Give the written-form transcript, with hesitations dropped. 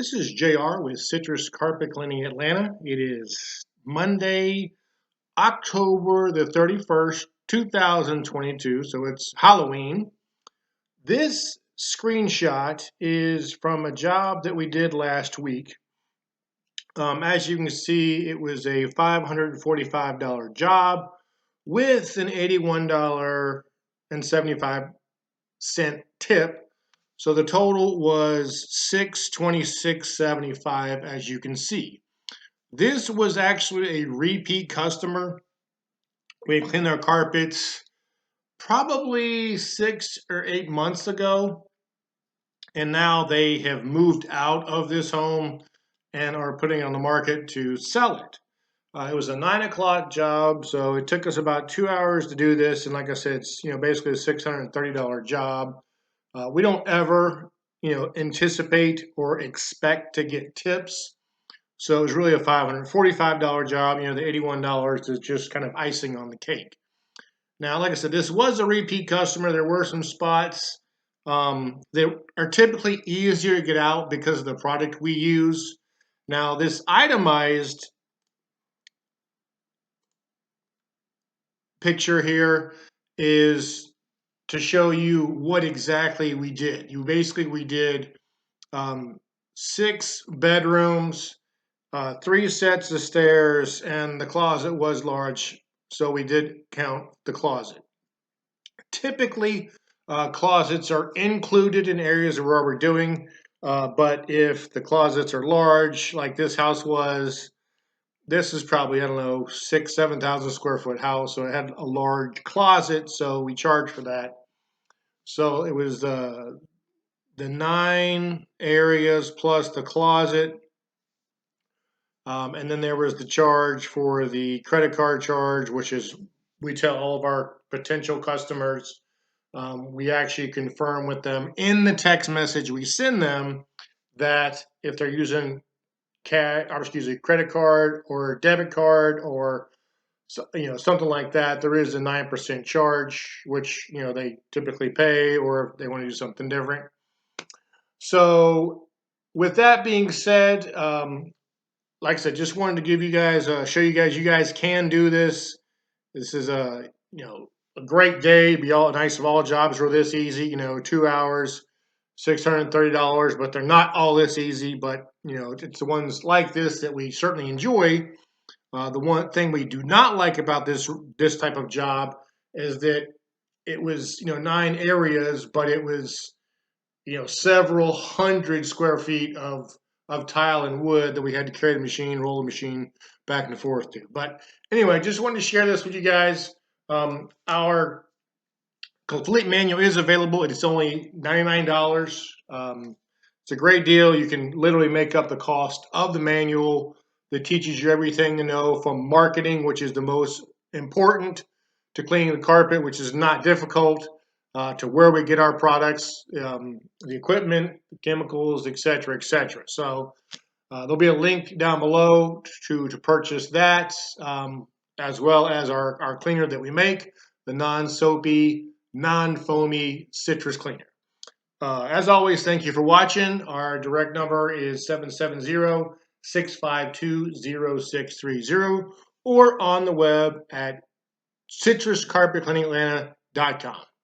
This is JR with Citrus Carpet Cleaning Atlanta. It is Monday, October the 31st, 2022, so it's Halloween. This screenshot is from a job that we did last week. As you can see, it was a $545 job with an $81.75 tip. So the total was $626.75, as you can see. This was actually a repeat customer. We cleaned our carpets probably 6 or 8 months ago, and now they have moved out of this home and are putting it on the market to sell it. It was a 9 o'clock job, so it took us about 2 hours to do this, and like I said, it's basically a $630 job. We don't ever anticipate or expect to get tips. So it was really a $545 job. The $81 is just kind of icing on the cake. Now, like I said, this was a repeat customer. There were some spots that are typically easier to get out because of the product we use. Now, this itemized picture here is to show you what exactly we did. We did 6 bedrooms, 3 sets of stairs, and the closet was large, so we did count the closet. Typically, closets are included in areas where we're doing, but if the closets are large, like this house was, this is probably, 7,000 square foot house, so it had a large closet, so we charged for that. So it was the 9 areas plus the closet. And then there was the charge for the credit card charge, which is we tell all of our potential customers. We actually confirm with them in the text message we send them that if they're using credit card or debit card or something like that, there is a 9% charge, which they typically pay, or if they want to do something different. So with that being said, like I said, just wanted to give you guys, show you guys can do this. This is a great day. Be all nice if all jobs were this easy. 2 hours, $630, but they're not all this easy. But it's the ones like this that we certainly enjoy. The one thing we do not like about this type of job is that it was 9 areas, but it was several hundred square feet of tile and wood that we had to carry the machine, roll the machine back and forth to. But anyway, just wanted to share this with you guys. Our complete manual is available. It's only $99. It's a great deal. You can literally make up the cost of the manual that teaches you everything to know, from marketing, which is the most important, to cleaning the carpet, which is not difficult, to where we get our products, the equipment, the chemicals, etc., etc. So there'll be a link down below to purchase that, as well as our cleaner that we make, the non-soapy, non-foamy citrus cleaner. As always, thank you for watching. Our direct number is 770-652-0630, or on the web at citruscarpetcleaningatlanta.com.